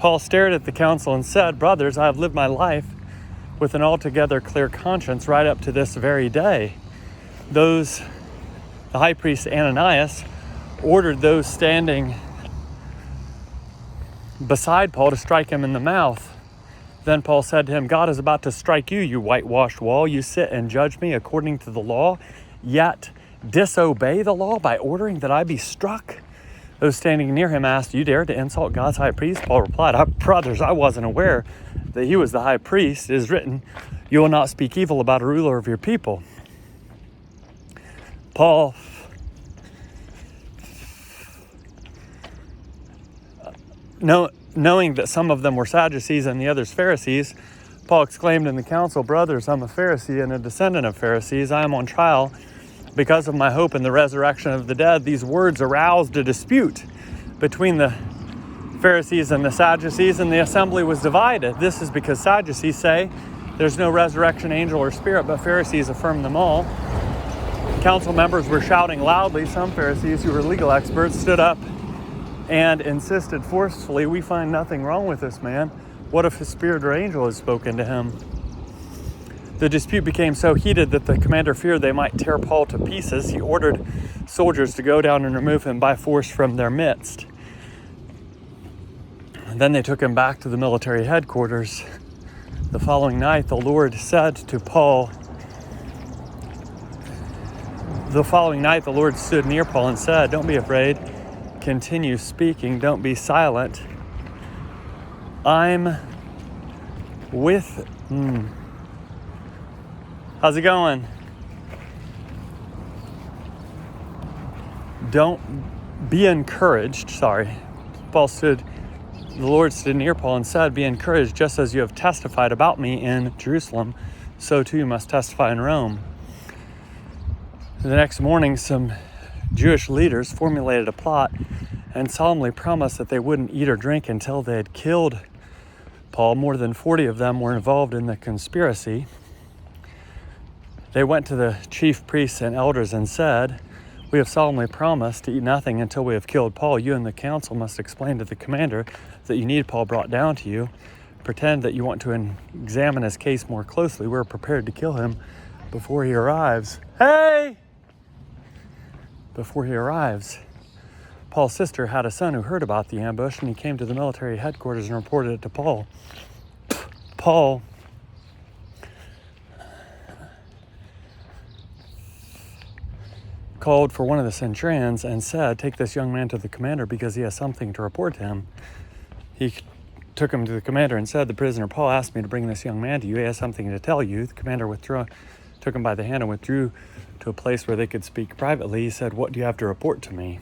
Paul stared at the council and said, "Brothers, I have lived my life with an altogether clear conscience right up to this very day." The high priest Ananias ordered those standing beside Paul to strike him in the mouth. Then Paul said to him, "God is about to strike you, you whitewashed wall. You sit and judge me according to the law, yet disobey the law by ordering that I be struck." Those standing near him asked, "You dare to insult God's high priest?" Paul replied, "Brothers, I wasn't aware that he was the high priest. It is written, 'You will not speak evil about a ruler of your people.'" Paul, knowing that some of them were Sadducees and the others Pharisees, Paul exclaimed in the council, "Brothers, I'm a Pharisee and a descendant of Pharisees. I am on trial because of my hope in the resurrection of the dead." These words aroused a dispute between the Pharisees and the Sadducees, and the assembly was divided. This is because Sadducees say there's no resurrection, angel, or spirit, but Pharisees affirm them all. Council members were shouting loudly. Some Pharisees, who were legal experts, stood up and insisted forcefully, "We find nothing wrong with this man. What if his spirit or angel has spoken to him?" The dispute became so heated that the commander feared they might tear Paul to pieces. He ordered soldiers to go down and remove him by force from their midst. Then they took him back to the military headquarters. The following night, the Lord stood near Paul and said, "Don't be afraid. Continue speaking. Don't be silent. I'm with..." How's it going? Don't be encouraged. The Lord stood near Paul and said, "Be encouraged, just as you have testified about me in Jerusalem, so too you must testify in Rome." The next morning, some Jewish leaders formulated a plot and solemnly promised that they wouldn't eat or drink until they had killed Paul. More than 40 of them were involved in the conspiracy. They went to the chief priests and elders and said, "We have solemnly promised to eat nothing until we have killed Paul. You and the council must explain to the commander that you need Paul brought down to you. Pretend that you want to examine his case more closely. We're prepared to kill him before he arrives." Hey! Before he arrives. Paul's sister had a son who heard about the ambush, and he came to the military headquarters and reported it to Paul. Paul called for one of the centurions and said, "Take this young man to the commander because he has something to report to him." He took him to the commander and said, "The prisoner Paul asked me to bring this young man to you. He has something to tell you." The commander took him by the hand and withdrew to a place where they could speak privately. He said, "What do you have to report to me?"